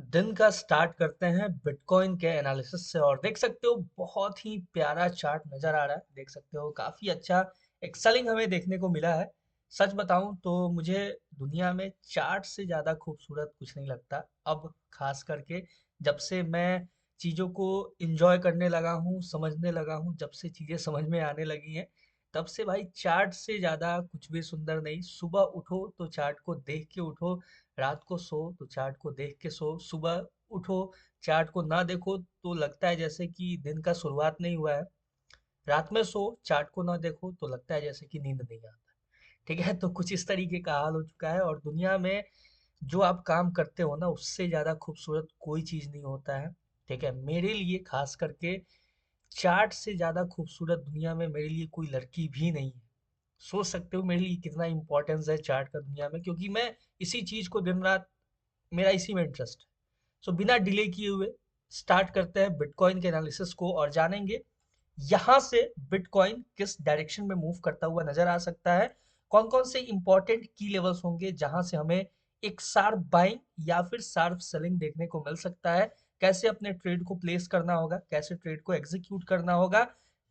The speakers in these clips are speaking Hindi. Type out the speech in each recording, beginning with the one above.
दिन का स्टार्ट करते हैं बिटकॉइन के एनालिसिस से और देख सकते हो बहुत ही प्यारा चार्ट नजर आ रहा है। देख सकते हो काफी अच्छा एक्सेलिंग हमें देखने को मिला है। सच बताऊं तो मुझे दुनिया में चार्ट से ज्यादा खूबसूरत कुछ नहीं लगता। अब खास करके जब से मैं चीजों को एंजॉय करने लगा हूँ, समझने लगा हूँ, जब से चीजें समझ में आने लगी हैं, तब से भाई चार्ट से ज्यादा कुछ भी सुंदर नहीं। सुबह उठो तो चार्ट को देख के उठो, रात को सो तो चार्ट को देख के सो, सुबह उठो चार्ट को ना देखो तो लगता है जैसे कि दिन का शुरुआत नहीं हुआ है, रात में सो चार्ट को ना देखो तो लगता है जैसे कि नींद नहीं आता। ठीक है, तो कुछ इस तरीके का हाल हो चुका है। और दुनिया में जो आप काम करते हो ना, उससे ज्यादा खूबसूरत कोई चीज नहीं होता है। ठीक है, मेरे लिए खास करके चार्ट से ज्यादा खूबसूरत दुनिया में मेरे लिए कोई लड़की भी नहीं है। सोच सकते हो मेरे लिए कितना इंपॉर्टेंस है चार्ट का दुनिया में, क्योंकि मैं इसी चीज को दिन रात, मेरा इसी में इंटरेस्ट है। सो बिना डिले किए हुए स्टार्ट करते हैं बिटकॉइन के एनालिसिस को और जानेंगे यहाँ से बिटकॉइन किस डायरेक्शन में मूव करता हुआ नजर आ सकता है। कौन कौन से इंपॉर्टेंट की लेवल्स होंगे जहां से हमें एक शार्प बाइंग या फिर शार्प सेलिंग देखने को मिल सकता है। कैसे अपने ट्रेड को प्लेस करना होगा, कैसे ट्रेड को एग्जीक्यूट करना होगा,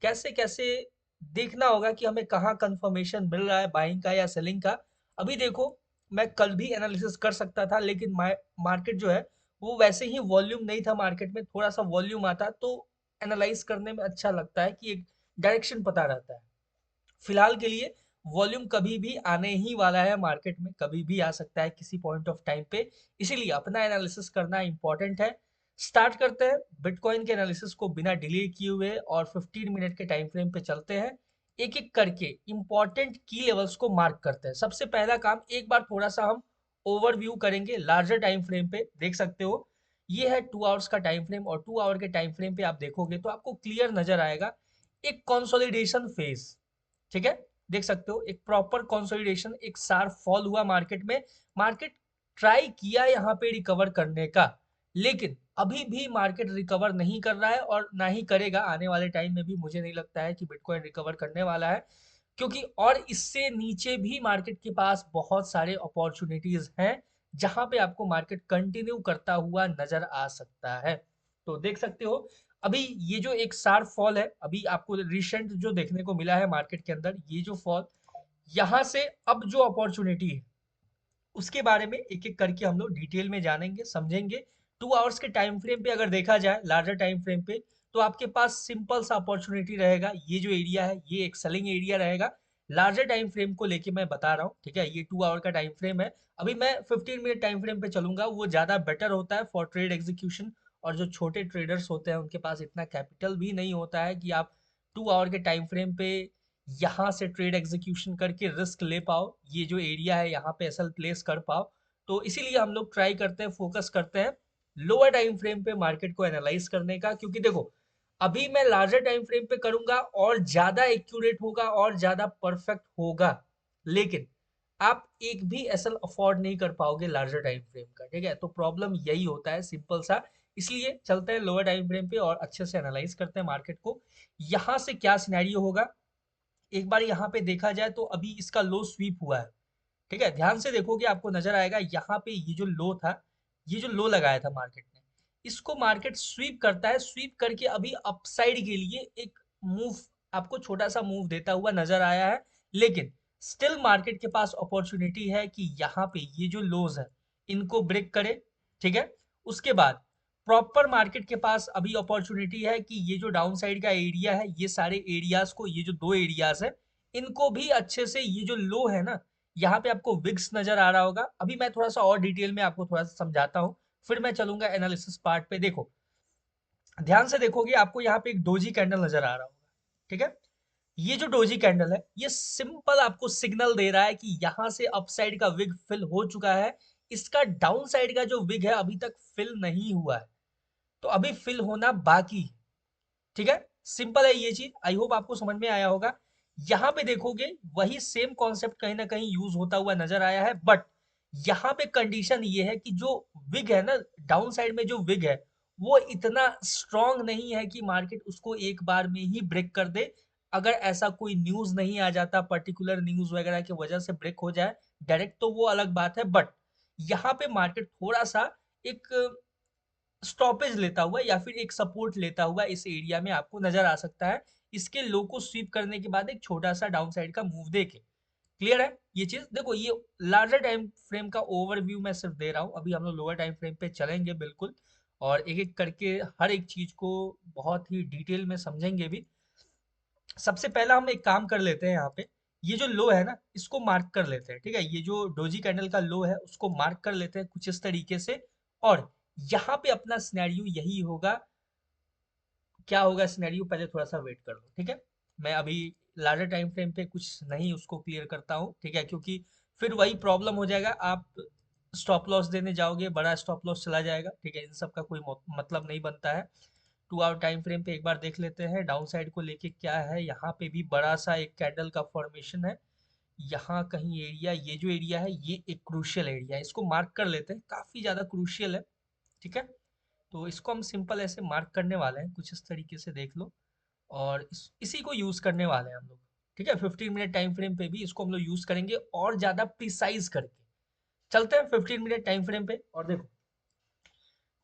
कैसे कैसे देखना होगा कि हमें कहाँ कंफर्मेशन मिल रहा है बाइंग का या सेलिंग का। अभी देखो, मैं कल भी एनालिसिस कर सकता था, लेकिन मार्केट जो है वो वैसे ही वॉल्यूम नहीं था। मार्केट में थोड़ा सा वॉल्यूम आता तो एनालाइज करने में अच्छा लगता है कि एक डायरेक्शन पता रहता है। फिलहाल के लिए वॉल्यूम कभी भी आने ही वाला है, मार्केट में कभी भी आ सकता है किसी पॉइंट ऑफ टाइम पे। इसीलिए अपना एनालिसिस करना इंपॉर्टेंट है। स्टार्ट करते हैं बिटकॉइन के एनालिसिस को बिना डिले किए हुए और 15 मिनट के टाइम फ्रेम पे चलते हैं। एक एक करके इंपॉर्टेंट की लेवल्स को मार्क करते हैं। सबसे पहला काम, एक बार थोड़ा सा हम ओवरव्यू करेंगे लार्जर टाइम फ्रेम पे। देख सकते हो ये है 2 आवर्स का टाइम फ्रेम, और 2 आवर के टाइम फ्रेम पे आप देखोगे तो आपको क्लियर नजर आएगा एक कंसोलिडेशन फेज। ठीक है, देख सकते हो एक प्रॉपर कंसोलिडेशन, एक शार्प फॉल हुआ मार्केट में। मार्केट ट्राई किया यहाँ पे रिकवर करने का, लेकिन अभी भी मार्केट रिकवर नहीं कर रहा है और ना ही करेगा आने वाले टाइम में भी। मुझे नहीं लगता है कि बिटकॉइन रिकवर करने वाला है, क्योंकि और इससे नीचे भी मार्केट के पास बहुत सारे अपॉर्चुनिटीज हैं जहां पे आपको मार्केट कंटिन्यू करता हुआ नजर आ सकता है। तो देख सकते हो अभी ये जो एक शार्प फॉल है, अभी आपको रिसेंट जो देखने को मिला है मार्केट के अंदर, ये जो फॉल, यहाँ से अब जो अपॉर्चुनिटी है उसके बारे में एक एक करके हम लोग डिटेल में जानेंगे, समझेंगे। 2 आवर्स के टाइम फ्रेम पे अगर देखा जाए, लार्जर टाइम फ्रेम पे, तो आपके पास सिंपल सा अपॉर्चुनिटी रहेगा। ये जो एरिया है ये एक सेलिंग एरिया रहेगा। लार्जर टाइम फ्रेम को लेके मैं बता रहा हूँ, ठीक है। ये 2 आवर का टाइम फ्रेम है। अभी मैं 15 मिनट टाइम फ्रेम पे चलूंगा, वो ज्यादा बेटर होता है फॉर ट्रेड एग्जीक्यूशन। और जो छोटे ट्रेडर्स होते हैं उनके पास इतना कैपिटल भी नहीं होता है कि आप 2 आवर के टाइम फ्रेम पे यहाँ से ट्रेड एग्जीक्यूशन करके रिस्क ले पाओ, ये जो एरिया है यहाँ पे एसएल प्लेस कर पाओ। तो इसीलिए हम लोग ट्राई करते हैं, फोकस करते हैं लोअर टाइम फ्रेम पे मार्केट को एनालाइज करने का। क्योंकि देखो, अभी मैं लार्जर टाइम फ्रेम पे करूंगा और ज्यादा एक्यूरेट होगा और ज्यादा परफेक्ट होगा, लेकिन आप एक भी एसएल अफोर्ड नहीं कर पाओगे लार्जर टाइम फ्रेम का। ठीक है, तो प्रॉब्लम यही होता है, सिंपल सा। इसलिए चलते हैं लोअर टाइम फ्रेम पे और अच्छे से एनालाइज करते हैं मार्केट को। यहाँ से क्या सिनेरियो होगा, एक बार यहाँ पे देखा जाए तो अभी इसका लो स्वीप हुआ है। ठीक है, ध्यान से देखोगे आपको नजर आएगा यहाँ पे ये जो लो था, ये जो लो लगाया था मार्केट ने, इसको मार्केट स्वीप करता है। स्वीप करके अभी अपसाइड के लिए एक मूव, आपको छोटा सा मूव देता हुआ नजर आया है। लेकिन स्टिल मार्केट के पास अपॉर्चुनिटी है कि यहाँ पे ये जो लोज है इनको ब्रेक करे। ठीक है, उसके बाद प्रॉपर मार्केट के पास अभी अपॉर्चुनिटी है कि ये जो डाउन साइड का एरिया है, ये सारे एरियाज को, ये जो दो एरियाज है, इनको भी अच्छे से, ये जो लो है ना, यहाँ पे आपको विग्स नजर आ रहा होगा। अभी मैं थोड़ा सा और डिटेल में आपको थोड़ा सा समझाता हूँ, फिर मैं चलूंगा एनालिसिस पार्ट पे। देखो, ध्यान से देखोगे आपको यहाँ पे एक डोजी कैंडल नजर आ रहा होगा। ठीक है, ये जो डोजी कैंडल है ये सिंपल आपको सिग्नल दे रहा है कि यहाँ से अपसाइड का विग फिल हो चुका है। इसका डाउन साइड का जो विग है अभी तक फिल नहीं हुआ है, तो अभी फिल होना बाकी है। ठीक है, सिंपल है ये चीज, आई होप आपको समझ में आया होगा। यहां पे देखोगे वही सेम कॉन्सेप्ट कहीं ना कहीं यूज होता हुआ नजर आया है, बट यहाँ पे कंडीशन ये है कि जो विग है ना, डाउन साइड में जो विग है, वो इतना स्ट्रांग नहीं है कि मार्केट उसको एक बार में ही ब्रेक कर दे। अगर ऐसा कोई न्यूज नहीं आ जाता, पर्टिकुलर न्यूज वगैरह की वजह से ब्रेक हो जाए डायरेक्ट, तो वो अलग बात है। बट यहाँ पे मार्केट थोड़ा सा एक स्टॉपेज लेता हुआ या फिर एक सपोर्ट लेता हुआ इस एरिया में आपको नजर आ सकता है, इसके लो को स्वीप करने के बाद एक छोटा सा डाउन साइड का मूव देके। क्लियर है ये चीज? देखो ये लार्जर टाइम फ्रेम का ओवरव्यू मैं सिर्फ दे रहा हूँ, अभी हम लोग लोअर टाइम फ्रेम पे चलेंगे बिल्कुल, और एक एक करके हर एक चीज को बहुत ही डिटेल में समझेंगे भी। सबसे पहला हम एक काम कर लेते हैं, यहाँ पे ये जो लो है ना इसको मार्क कर लेते हैं, ठीक है? ये जो डोजी कैंडल का लो है उसको मार्क कर लेते हैं कुछ इस तरीके से, और यहाँ पे अपना सिनेरियो यही होगा। क्या होगा सिनेरियो, पहले थोड़ा सा वेट कर लो, ठीक है? मैं अभी लार्जर टाइम फ्रेम पे कुछ नहीं उसको क्लियर करता हूँ, ठीक है? क्योंकि फिर वही प्रॉब्लम हो जाएगा, आप स्टॉप लॉस देने जाओगे, बड़ा स्टॉप लॉस चला जाएगा, ठीक है? इन सब का कोई मतलब नहीं बनता है। 2 आवर टाइम फ्रेम पे एक बार देख लेते हैं डाउन साइड को लेके क्या है। यहाँ पे भी बड़ा सा एक कैंडल का फॉर्मेशन है, यहाँ कहीं एरिया, ये जो एरिया है ये एक क्रूशियल एरिया है, इसको मार्क कर लेते हैं, काफी ज्यादा क्रूशियल है, ठीक है? तो इसको हम सिंपल ऐसे मार्क करने वाले हैं, कुछ इस तरीके से देख लो, और इसी को यूज करने वाले हैं हम लोग, ठीक है? 15 मिनट टाइम फ्रेम पे भी इसको हम लोग यूज करेंगे और ज्यादा प्रिसाइज करके। चलते हैं 15 मिनट टाइम फ्रेम पे, और देखो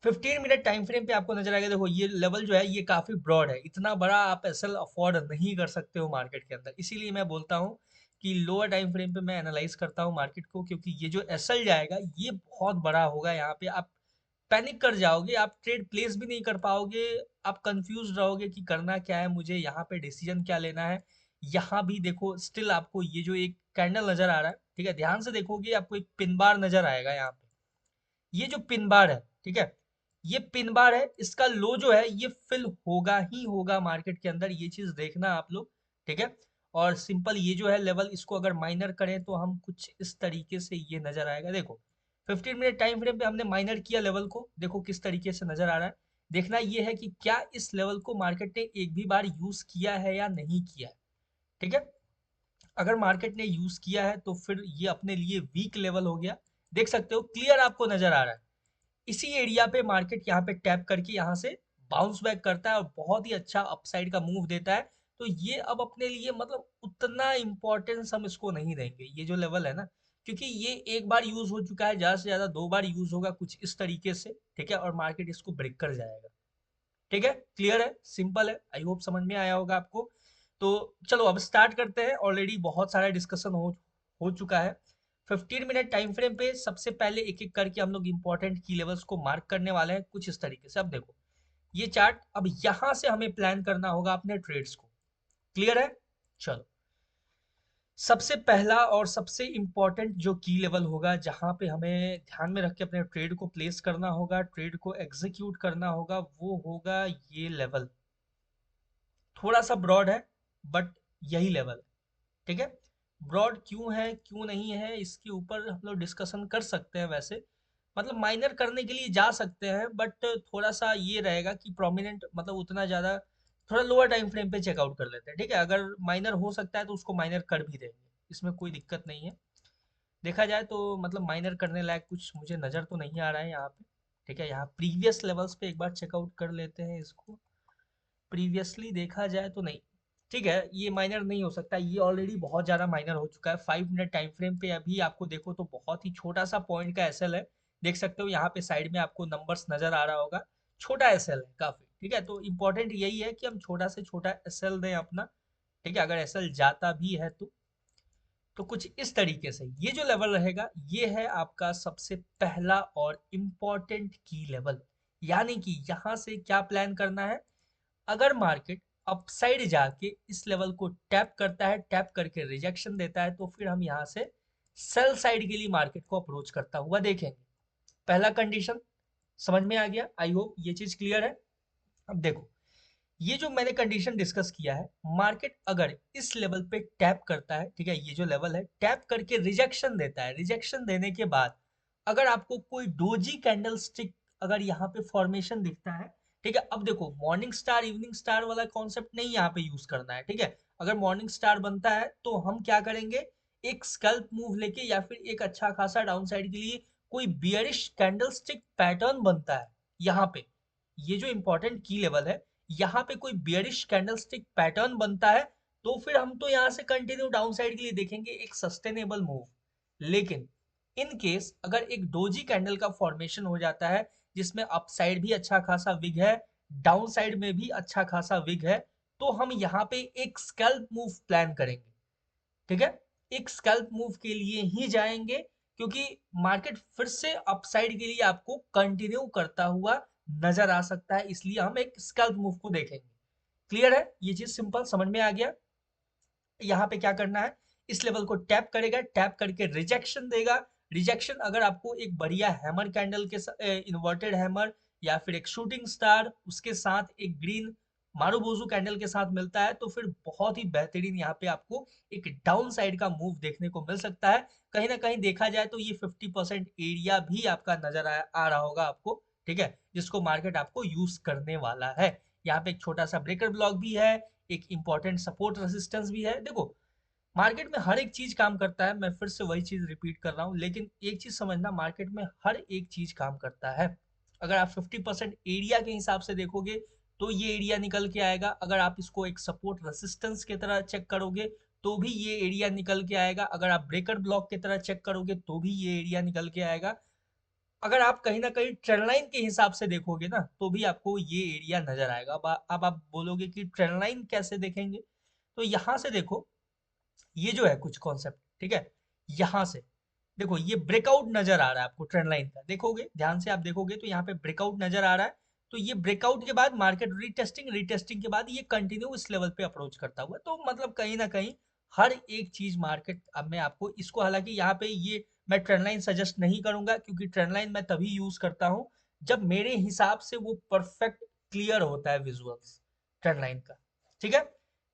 15 मिनट टाइम फ्रेम पे आपको नजर आएगा, देखो ये लेवल जो है ये काफी ब्रॉड है, इतना बड़ा आप एसएल अफोर्ड नहीं कर सकते हो मार्केट के अंदर, इसीलिए मैं बोलता हूँ कि लोअर टाइम फ्रेम पे मैं एनालाइज करता हूँ मार्केट को, क्योंकि ये जो एसएल जाएगा ये बहुत बड़ा होगा, यहाँ पे आप पैनिक कर जाओगे, आप ट्रेड प्लेस भी नहीं कर पाओगे, आप कंफ्यूज रहोगे कि करना क्या है मुझे, यहाँ पे डिसीजन क्या लेना है। यहाँ भी देखो स्टिल आपको ये जो एक कैंडल नजर आ रहा है, ठीक है? ध्यान से देखोगे आपको एक पिन बार नजर आएगा यहाँ पे, ये जो पिन बार है, ठीक है? ये पिन बार है, इसका लो जो है ये फिल होगा ही होगा मार्केट के अंदर, ये चीज देखना आप लोग, ठीक है? और सिंपल ये जो है लेवल, इसको अगर माइनर करें तो हम कुछ इस तरीके से ये नजर आएगा, देखो 15 मिनट टाइम फ्रेम पे हमने माइनर किया लेवल को, देखो किस तरीके से नजर आ रहा है। देखना ये है कि क्या इस लेवल को मार्केट ने एक भी बार यूज किया है या नहीं किया है, ठीक है? अगर मार्केट ने यूज किया है तो फिर ये अपने लिए वीक लेवल हो गया, देख सकते हो क्लियर आपको नजर आ रहा है। इसी एरिया पे मार्केट यहाँ पे टैप करके यहाँ से बाउंस बैक करता है और बहुत ही अच्छा अपसाइड का मूव देता है, तो ये अब अपने लिए मतलब उतना इम्पोर्टेंस हम इसको नहीं देंगे, ये जो लेवल है ना, क्योंकि ये एक बार यूज हो चुका है, ज्यादा से ज्यादा 2 बार यूज होगा कुछ इस तरीके से, ठीक है? और मार्केट इसको ब्रेक कर जाएगा, ठीक है? क्लियर है, सिंपल है, आई होप समझ में आया होगा आपको। तो चलो अब स्टार्ट करते हैं, ऑलरेडी बहुत सारा डिस्कशन हो चुका है। 15 मिनट टाइम फ्रेम पे सबसे पहले एक एक करके हम लोग इंपॉर्टेंट की लेवल्स को मार्क करने वाले हैं कुछ इस तरीके से। अब देखो ये चार्ट, अब यहां से हमें प्लान करना होगा अपने ट्रेड्स को, क्लियर है? चलो, सबसे पहला और सबसे इम्पोर्टेंट जो की लेवल होगा, जहां पे हमें ध्यान में रख के अपने ट्रेड को प्लेस करना होगा, ट्रेड को एग्जीक्यूट करना होगा, वो होगा ये लेवल। थोड़ा सा ब्रॉड है बट यही लेवल है, ठीक है? ब्रॉड क्यों है क्यों नहीं है इसके ऊपर हम लोग डिस्कशन कर सकते हैं, वैसे मतलब माइनर करने के लिए जा सकते हैं, बट थोड़ा सा ये रहेगा कि प्रोमिनेंट मतलब उतना ज़्यादा, थोड़ा लोअर टाइम फ्रेम पे चेकआउट कर लेते हैं, ठीक है? अगर माइनर हो सकता है तो उसको माइनर कर भी देंगे, इसमें कोई दिक्कत नहीं है। देखा जाए तो मतलब माइनर करने लायक कुछ मुझे नज़र तो नहीं आ रहा है यहाँ पे, ठीक है? यहाँ प्रीवियस लेवल्स पे एक बार चेकआउट कर लेते हैं इसको, प्रीवियसली देखा जाए तो नहीं, ठीक है? ये माइनर नहीं हो सकता, ये ऑलरेडी बहुत ज़्यादा माइनर हो चुका है। 5 मिनट टाइम फ्रेम पे अभी आपको देखो तो बहुत ही छोटा सा पॉइंट का एसएल है, देख सकते हो यहाँ पे साइड में आपको नंबर्स नजर आ रहा होगा, छोटा एसएल है काफी, ठीक है? तो इंपॉर्टेंट यही है कि हम छोटा से छोटा एसएल दें अपना, ठीक है? अगर एसएल जाता भी है तो कुछ इस तरीके से ये जो लेवल रहेगा ये है आपका सबसे पहला और इम्पोर्टेंट की लेवल। यानी कि यहाँ से क्या प्लान करना है, अगर मार्केट अपसाइड जाके इस लेवल को टैप करता है, टैप करके रिजेक्शन देता है, तो फिर हम यहाँ से सेल साइड के लिए मार्केट को अप्रोच करता हुआ देखेंगे। पहला कंडीशन समझ में आ गया, आई होप ये चीज क्लियर है। अब देखो ये जो मैंने कंडीशन डिस्कस किया है, मार्केट अगर इस लेवल पे टैप करता है, ठीक है? ये जो लेवल है टैप करके रिजेक्शन देता है, रिजेक्शन देने के बाद अगर आपको कोई डोजी कैंडल स्टिक अगर यहाँ पे फॉर्मेशन दिखता है, ठीक है? अब देखो मॉर्निंग स्टार इवनिंग स्टार वाला कॉन्सेप्ट नहीं यहाँ पे यूज करना है, ठीक है? अगर मॉर्निंग स्टार बनता है तो हम क्या करेंगे, एक स्कल्प मूव लेके या फिर एक अच्छा खासा डाउन साइड के लिए कोई बियरिश कैंडल स्टिक पैटर्न बनता है यहाँ पे, ये जो इंपॉर्टेंट की लेवल है, यहाँ पे कोई बियरिश कैंडलस्टिक पैटर्न बनता है, तो फिर हम तो यहाँ से कंटिन्यू डाउन साइड के लिए देखेंगे एक सस्टेनेबल मूव। लेकिन इन केस अगर एक डोजी कैंडल का फॉर्मेशन हो जाता है जिसमें अपसाइड भी अच्छा खासा विग है, डाउन साइड में भी अच्छा खासा विग है, तो हम यहाँ पे एक स्कैल्प मूव प्लान करेंगे। ठीक है, एक स्कैल्प मूव के लिए ही जाएंगे, क्योंकि मार्केट फिर से अपसाइड के लिए आपको कंटिन्यू करता हुआ नजर आ सकता है, इसलिए हम एक स्कैल्प मूव को देखेंगे। क्लियर है, ये चीज सिंपल समझ में आ गया। यहाँ पे क्या करना है, इस लेवल को टैप करेगा, टैप करके रिजेक्शन देगा। रिजेक्शन अगर आपको एक बढ़िया हैमर कैंडल के इन्वर्टेड हैमर या फिर एक शूटिंग स्टार उसके साथ एक ग्रीन मारुबोजू कैंडल के साथ मिलता है, तो फिर बहुत ही बेहतरीन यहाँ पे आपको एक डाउन साइड का मूव देखने को मिल सकता है। कहीं ना कहीं देखा जाए तो ये 50% एरिया भी आपका नजर आ रहा होगा आपको। ठीक है, जिसको मार्केट आपको यूज करने वाला है। यहाँ पे एक छोटा सा ब्रेकर ब्लॉक भी है, एक इंपॉर्टेंट सपोर्ट रेजिस्टेंस भी है। देखो, मार्केट में हर एक चीज काम करता है, मैं फिर से वही चीज रिपीट कर रहा हूँ, लेकिन एक चीज समझना, मार्केट में हर एक चीज काम करता है। अगर आप 50% एरिया के हिसाब से देखोगे तो ये एरिया निकल के आएगा, अगर आप इसको एक सपोर्ट रेसिस्टेंस की तरह चेक करोगे तो भी ये एरिया निकल के आएगा, अगर आप ब्रेकर ब्लॉक की तरह चेक करोगे तो भी ये एरिया निकल के आएगा, अगर आप कहीं ना कहीं ट्रेंड लाइन के हिसाब से देखोगे ना तो भी आपको ये एरिया नजर आएगा। अब आप बोलोगे कि ट्रेंड लाइन कैसे देखेंगे, तो यहाँ से देखो, ये जो है कुछ कॉन्सेप्ट, ठीक है, यहाँ से देखो, ये ब्रेकआउट नजर आ रहा है आपको ट्रेंड लाइन का, देखोगे ध्यान से आप देखोगे तो यहाँ पे ब्रेकआउट नजर आ रहा है। तो ये ब्रेकआउट के बाद मार्केट रीटेस्टिंग, रीटेस्टिंग के बाद ये कंटिन्यू इस लेवल पे अप्रोच करता हुआ, तो मतलब कहीं ना कहीं हर एक चीज मार्केट, अब मैं आपको इसको, हालांकि यहाँ पे ये मैं ट्रेंड लाइन सजेस्ट नहीं करूंगा, क्योंकि ट्रेंड लाइन मैं तभी यूज करता हूँ जब मेरे हिसाब से वो परफेक्ट क्लियर होता है विजुअल्स ट्रेंड लाइन का। ठीक है,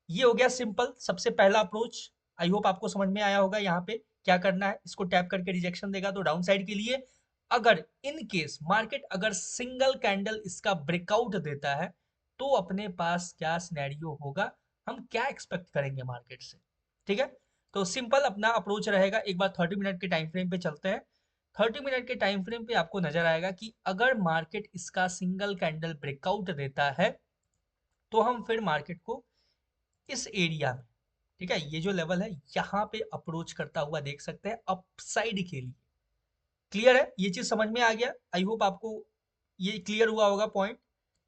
ये हो गया सिंपल सबसे पहला अप्रोच। आई होप आपको समझ में आया होगा। यहाँ पे क्या करना है, इसको टैप करके रिजेक्शन देगा तो डाउन साइड के लिए, अगर इन केस मार्केट अगर सिंगल कैंडल इसका ब्रेकआउट देता है तो अपने पास क्या सिनेरियो होगा, हम क्या एक्सपेक्ट करेंगे मार्केट से। ठीक है, तो सिंपल अपना अप्रोच रहेगा। एक बार 30 मिनट के टाइम फ्रेम पे चलते हैं। 30 मिनट के टाइम फ्रेम पे आपको नजर आएगा कि अगर मार्केट इसका सिंगल कैंडल ब्रेकआउट देता है तो हम फिर मार्केट को इस एरिया में, ठीक है, ये जो लेवल है यहाँ पे अप्रोच करता हुआ देख सकते हैं अपसाइड के लिए। क्लियर है, ये चीज समझ में आ गया। आई होप आपको ये क्लियर हुआ होगा पॉइंट।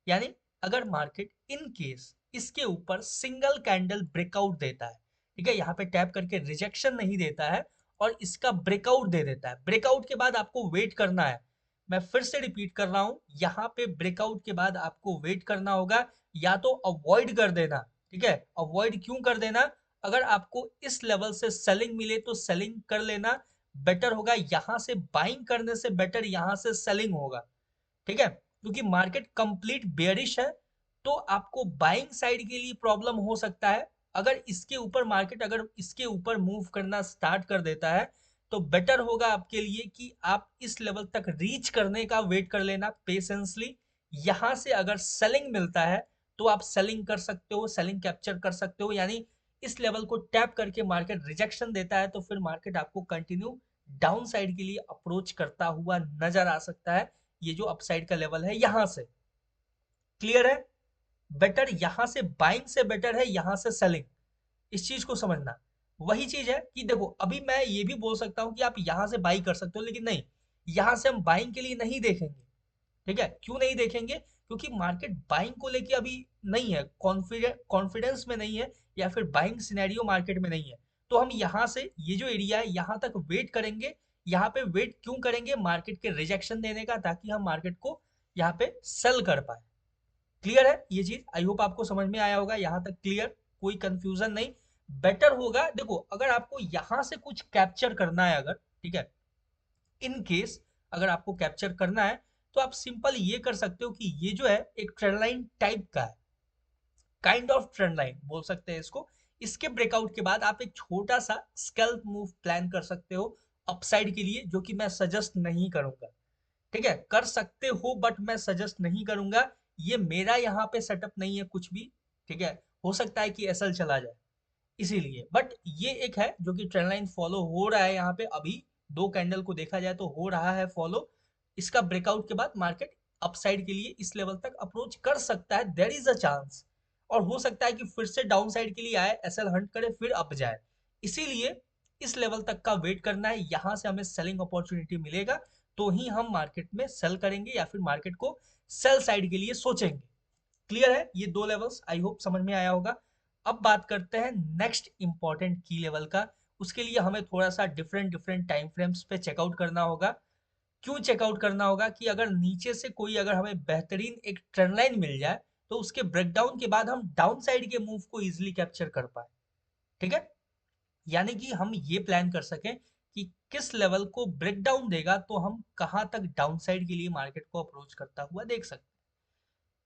यानी अगर मार्केट इन केस इसके ऊपर सिंगल कैंडल ब्रेकआउट देता है, ठीक है, यहाँ पे टैप करके रिजेक्शन नहीं देता है और इसका ब्रेकआउट दे देता है, ब्रेकआउट के बाद आपको वेट करना है। मैं फिर से रिपीट कर रहा हूं, यहाँ पे ब्रेकआउट के बाद आपको वेट करना होगा, या तो अवॉइड कर देना। ठीक है, अवॉइड क्यों कर देना, अगर आपको इस लेवल से सेलिंग मिले तो सेलिंग कर लेना बेटर होगा, यहां से बाइंग करने से बेटर यहां से सेलिंग होगा। ठीक है, क्योंकि मार्केट कंप्लीट बेयरिश है, तो आपको बाइंग साइड के लिए प्रॉब्लम हो सकता है। अगर इसके ऊपर मार्केट अगर इसके ऊपर मूव करना स्टार्ट कर देता है तो बेटर होगा आपके लिए कि आप इस लेवल तक रीच करने का वेट कर लेना पेशेंसली। यहां से अगर सेलिंग मिलता है तो आप सेलिंग कर सकते हो, सेलिंग कैप्चर कर सकते हो। यानी इस लेवल को टैप करके मार्केट रिजेक्शन देता है तो फिर मार्केट आपको कंटिन्यू डाउन साइड के लिए अप्रोच करता हुआ नजर आ सकता है। ये जो अपसाइड का लेवल है यहां से, क्लियर है, बेटर यहां से बाइंग से बेटर है यहां से सेलिंग। इस चीज को समझना। वही चीज है कि देखो, अभी मैं ये भी बोल सकता हूं कि आप यहां से बाई कर सकते हो, लेकिन नहीं, यहां से हम बाइंग के लिए नहीं देखेंगे। ठीक है, क्यों नहीं देखेंगे, क्योंकि मार्केट बाइंग को लेके अभी नहीं है, कॉन्फिडेंस में नहीं है, या फिर बाइंग सिनेरियो मार्केट में नहीं है। तो हम यहाँ से ये जो एरिया है यहाँ तक वेट करेंगे। यहाँ पे वेट क्यों करेंगे, मार्केट के रिजेक्शन देने का, ताकि हम मार्केट को यहाँ पे सेल कर पाए। क्लियर है ये चीज, आई होप आपको समझ में आया होगा यहाँ तक, क्लियर, कोई कंफ्यूजन नहीं। बेटर होगा, देखो अगर आपको यहाँ से कुछ कैप्चर करना है अगर, ठीक है, इन केस अगर आपको कैप्चर करना है तो आप सिंपल ये कर सकते हो कि ये जो है एक ट्रेंड लाइन टाइप का है, काइंड ऑफ ट्रेंड लाइन बोल सकते हैं इसको। इसके ब्रेकआउट के बाद आप एक छोटा सा स्कैल्प मूव प्लान कर सकते हो अपसाइड के लिए, जो कि मैं सजेस्ट नहीं करूंगा। ठीक है, कर सकते हो बट मैं सजेस्ट नहीं करूंगा, ये मेरा यहाँ पे सेटअप नहीं है कुछ भी। ठीक है, हो सकता है कि एसएल चला जाए, इसीलिए। बट ये एक है जो कि ट्रेंड लाइन फॉलो हो रहा है यहाँ पे, अभी दो कैंडल को देखा जाए तो हो रहा है फॉलो। इसका ब्रेकआउट के बाद मार्केट अपसाइड के लिए इस लेवल तक अप्रोच कर सकता है, देयर इज अ चांस। और हो सकता है कि फिर से डाउन साइड के लिए आए, एसएल हंट करे, फिर अप जाए। इसीलिए इस लेवल तक का वेट करना है, यहाँ से हमें सेलिंग अपॉर्चुनिटी मिलेगा तो ही हम मार्केट में सेल करेंगे या फिर मार्केट को सेल साइड के लिए सोचेंगे। क्लियर है? ये दो लेवल्स आई होप समझ में आया होगा। अब बात करते हैं नेक्स्ट इंपॉर्टेंट की लेवल का। उसके लिए हमें थोड़ा सा डिफरेंट डिफरेंट टाइम फ्रेम्स पे चेकआउट करना होगा। क्यों चेकआउट करना होगा कि अगर नीचे से कोई अगर हमें बेहतरीन एक ट्रेंड लाइन मिल जाए तो उसके ब्रेकडाउन के बाद हम डाउन साइड के मूव को इजिली कैप्चर कर पाए। ठीक है? यानी कि हम ये प्लान कर सकें कि किस लेवल को ब्रेकडाउन देगा तो हम कहाँ तक डाउन साइड के लिए मार्केट को अप्रोच करता हुआ देख सकते हैं।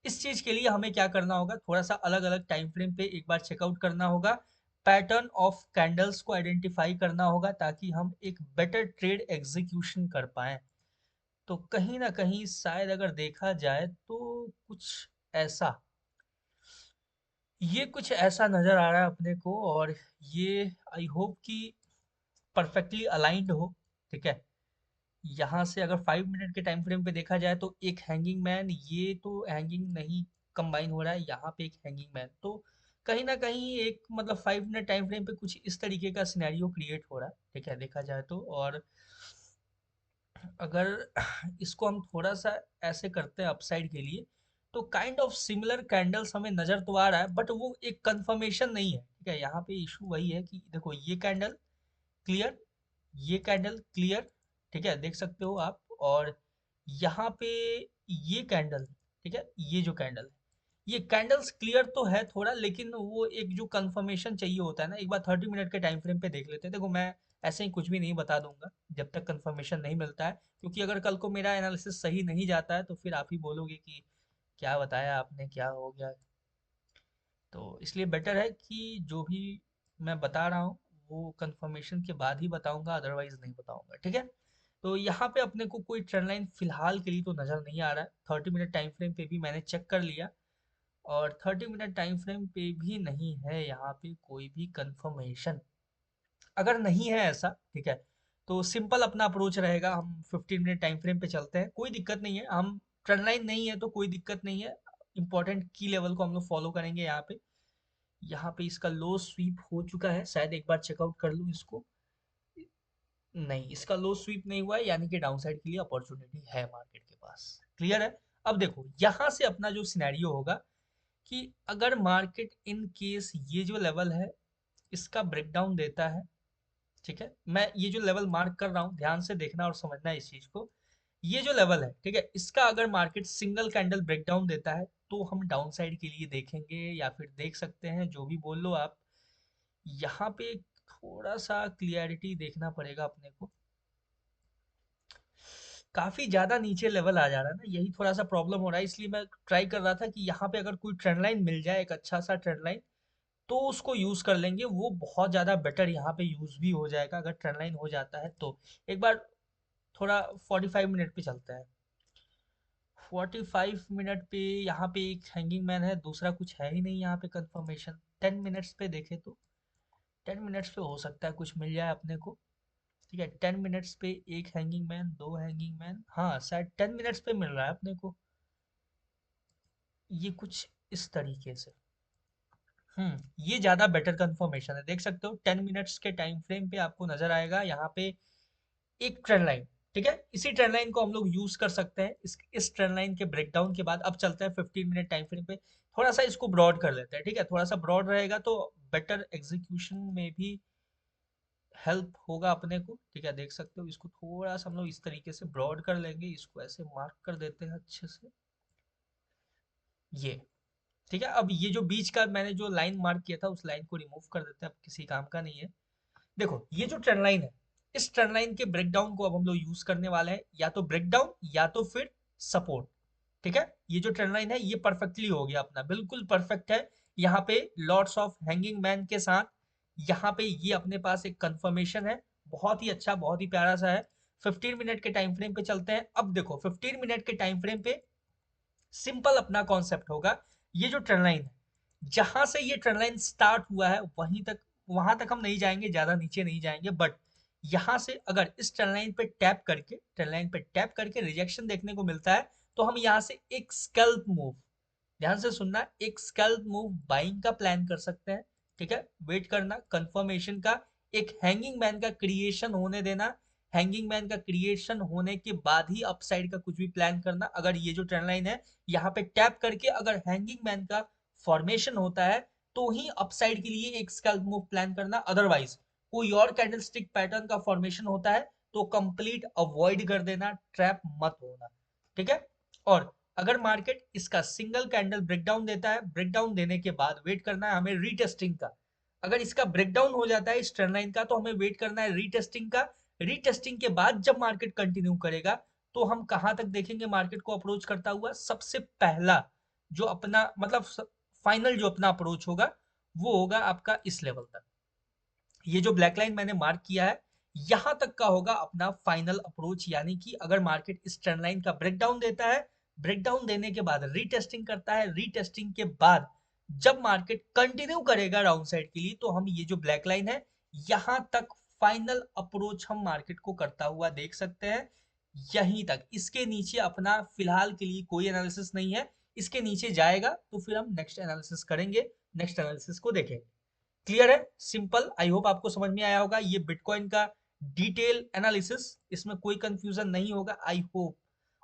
इस चीज के लिए हमें क्या करना होगा, थोड़ा सा अलग अलग टाइम फ्रेम पे एक बार चेकआउट करना होगा, पैटर्न ऑफ कैंडल्स को आइडेंटिफाई करना होगा ताकि हम एक बेटर ट्रेड एग्जीक्यूशन कर पाए। तो कहीं ना कहीं शायद अगर देखा जाए तो कुछ ऐसा, ये कुछ ऐसा नजर आ रहा है अपने को, और ये आई होप कि परफेक्टली अलाइंड हो। ठीक है? यहाँ से अगर 5 मिनट के टाइम फ्रेम पे देखा जाए तो एक हैंगिंग मैन, ये तो हैंगिंग नहीं कंबाइन हो रहा है, यहाँ पे एक हैंगिंग मैन, तो कहीं ना कहीं एक मतलब 5 मिनट टाइम फ्रेम पे कुछ इस तरीके का सिनेरियो क्रिएट हो रहा है। ठीक है? देखा जाए तो, और अगर इसको हम थोड़ा सा ऐसे करते हैं अपसाइड के लिए तो काइंड ऑफ सिमिलर कैंडल्स हमें नजर तो आ रहा है, बट वो एक कंफर्मेशन नहीं है। ठीक है? यहाँ पे इशू वही है कि देखो ये कैंडल क्लियर, ये कैंडल क्लियर। ठीक है? देख सकते हो आप। और यहाँ पे ये कैंडल, ठीक है, ये जो कैंडल है, ये कैंडल्स क्लियर तो है थोड़ा, लेकिन वो एक जो कंफर्मेशन चाहिए होता है ना, एक बार 30 मिनट के टाइम फ्रेम पे देख लेते हैं। देखो मैं ऐसे ही कुछ भी नहीं बता दूंगा जब तक कंफर्मेशन नहीं मिलता है, क्योंकि अगर कल को मेरा एनालिसिस सही नहीं जाता है तो फिर आप ही बोलोगे कि क्या बताया आपने, क्या हो गया। तो इसलिए बेटर है कि जो भी मैं बता रहा हूँ वो कंफर्मेशन के बाद ही बताऊंगा, अदरवाइज नहीं बताऊंगा। ठीक है? तो यहाँ पे अपने को कोई ट्रेंड लाइन फिलहाल के लिए तो नजर नहीं आ रहा है। 30 मिनट टाइम फ्रेम पे भी मैंने चेक कर लिया, और 30 मिनट टाइम फ्रेम पे भी नहीं है यहाँ पे कोई भी कंफर्मेशन। अगर नहीं है ऐसा, ठीक है, तो सिंपल अपना अप्रोच रहेगा, हम 15 मिनट टाइम फ्रेम पे चलते हैं, कोई दिक्कत नहीं है। हम ट्रेंड लाइन नहीं है तो कोई दिक्कत नहीं है, इंपॉर्टेंट की लेवल को हम लोग फॉलो करेंगे यहाँ पे। यहाँ पे इसका लो स्वीप हो चुका है, शायद एक बार चेकआउट कर लूँ इसको। नहीं, इसका लो स्वीप नहीं हुआ है, यानी कि डाउन साइड के लिए अपॉर्चुनिटी है मार्केट के पास। क्लियर है? अब देखो यहाँ से अपना जो सिनेरियो होगा कि अगर मार्केट इन केस ये जो लेवल है इसका ब्रेकडाउन देता है। ठीक है? मैं ये जो लेवल मार्क कर रहा हूँ, ध्यान से देखना और समझना इस चीज को। ये जो लेवल है, ठीक है, इसका अगर मार्केट सिंगल कैंडल ब्रेकडाउन देता है तो हम डाउन साइड के लिए देखेंगे, या फिर देख सकते हैं, जो भी बोल लो आप। यहाँ पे थोड़ा सा क्लियरिटी देखना पड़ेगा अपने को, काफी ज्यादा नीचे लेवल आ जा रहा है ना, यही थोड़ा सा प्रॉब्लम हो रहा है। इसलिए मैं ट्राई कर रहा था कि यहाँ पे अगर कोई ट्रेंड लाइन मिल जाए, एक अच्छा सा ट्रेंड लाइन, तो उसको यूज कर लेंगे, वो बहुत ज्यादा बेटर यहाँ पे यूज भी हो जाएगा अगर ट्रेंड लाइन हो जाता है तो। एक बार थोड़ा 45 मिनट पे चलते हैं। 45 मिनट पे यहाँ पे एक हैंगिंग मैन है, दूसरा कुछ है ही नहीं यहाँ पे कंफर्मेशन। 10 मिनट्स पे देखे तो 10 मिनट्स पे हो सकता है कुछ मिल जाए अपने को। ठीक है? 10 मिनट्स पे एक हैंगिंग मैन, दो हैंगिंग मैन, हाँ शायद 10 मिनट्स पे मिल रहा है अपने को, ये कुछ इस तरीके से। ये ज्यादा बेटर कंफर्मेशन है। देख सकते हो 10 मिनट्स के टाइम फ्रेम पे आपको नजर आएगा यहाँ पे एक ट्रेंड लाइन। ठीक है? इसी ट्रेंड लाइन को हम लोग यूज कर सकते हैं इस ट्रेंड लाइन के ब्रेकडाउन के बाद। अब चलते हैं 15 मिनट टाइम फ्रेम पे, थोड़ा सा इसको ब्रॉड कर लेते हैं। ठीक है? थोड़ा सा ब्रॉड रहेगा तो बेटर एग्जीक्यूशन में भी हेल्प होगा अपने को। ठीक है? देख सकते हो इसको थोड़ा सा हम लोग इस तरीके से ब्रॉड कर लेंगे, इसको ऐसे मार्क कर देते हैं अच्छे से, ये। ठीक है? अब ये जो बीच का मैंने जो लाइन मार्क किया था उस लाइन को रिमूव कर देते हैं, अब किसी काम का नहीं है। देखो ये जो ट्रेंड लाइन है, इस ट्रेंड लाइन के ब्रेकडाउन को अब हम लोग यूज करने वाले हैं, या तो ब्रेकडाउन या तो फिर सपोर्ट। ठीक है? ये जो ट्रेंड लाइन है ये परफेक्टली हो गया अपना, बिल्कुल परफेक्ट है। यहाँ पे लॉट्स ऑफ हैंगिंग मैन के साथ यहाँ पे ये अपने पास एक कंफर्मेशन है, बहुत ही अच्छा, बहुत ही प्यारा सा है। 15 मिनट के टाइम फ्रेम पे चलते हैं। अब देखो 15 मिनट के टाइम फ्रेम पे सिंपल अपना कॉन्सेप्ट होगा, ये जो ट्रेंड लाइन है, जहां से ये ट्रेंड लाइन स्टार्ट हुआ है वहीं तक, वहां तक हम नहीं जाएंगे, ज्यादा नीचे नहीं जाएंगे, बट यहां से अगर इस ट्रेंड लाइन पे टैप करके रिजेक्शन देखने को मिलता है तो हम यहाँ से एक स्कैल्प मूव, ध्यान से सुनना, एक स्कैल्प मूव बाइंग का प्लान कर सकते हैं। ठीक है? वेट करना कंफर्मेशन का, एक हैंगिंग मैन का क्रिएशन होने देना, हैंगिंग मैन का क्रिएशन होने के बाद ही अपसाइड का कुछ भी प्लान करना। अगर ये जो ट्रेंड लाइन है यहाँ पे टैप करके अगर हैंगिंग मैन का फॉर्मेशन होता है तो ही अपसाइड के लिए एक स्कैल्प मूव प्लान करना, अदरवाइज कोई और कैंडलस्टिक पैटर्न का फॉर्मेशन होता है तो कंप्लीट अवॉइड कर देना, ट्रैप मत होना। ठीक है। और अगर मार्केट इसका सिंगल कैंडल ब्रेकडाउन देता है, ब्रेकडाउन देने के बाद वेट करना है हमें रीटेस्टिंग का। अगर इसका ब्रेकडाउन हो जाता है इस ट्रेंड लाइन का तो हमें वेट करना है रीटेस्टिंग का। रीटेस्टिंग के बाद जब मार्केट कंटिन्यू करेगा तो हम कहां तक देखेंगे मार्केट को अप्रोच करता हुआ, सबसे पहला जो अपना मतलब फाइनल जो अपना अप्रोच होगा वो होगा आपका इस लेवल तक। ये जो ब्लैक लाइन मैंने मार्क किया है यहां तक का होगा अपना फाइनल अप्रोच, यानी कि अगर मार्केट इस ट्रेंड लाइन का ब्रेकडाउन देता है, ब्रेकडाउन देने के बाद रीटेस्टिंग करता है, रीटेस्टिंग के बाद जब मार्केट कंटिन्यू करेगा डाउन साइड के लिए तो हम ये जो ब्लैक लाइन है यहां तक फाइनल अप्रोच हम मार्केट को करता हुआ देख सकते हैं। यहीं तक, इसके नीचे अपना फिलहाल के लिए कोई एनालिसिस नहीं है। इसके नीचे जाएगा तो फिर हम नेक्स्ट एनालिसिस करेंगे, नेक्स्ट एनालिसिस को देखेंगे। क्लियर है, सिंपल। आई होप आपको समझ में आया होगा ये बिटकॉइन का डिटेल एनालिसिस, इसमें कोई कंफ्यूजन नहीं होगा आई होप।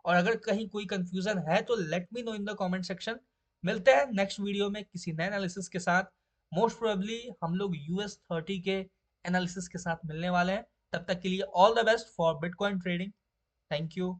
और अगर कहीं कोई कंफ्यूजन है तो let me know in the comment section. मिलते हैं नेक्स्ट वीडियो में किसी नए एनालिसिस के साथ। मोस्ट प्रोबेबली हम लोग US 30 के एनालिसिस के साथ मिलने वाले हैं। तब तक के लिए all the best for bitcoin trading. Thank you.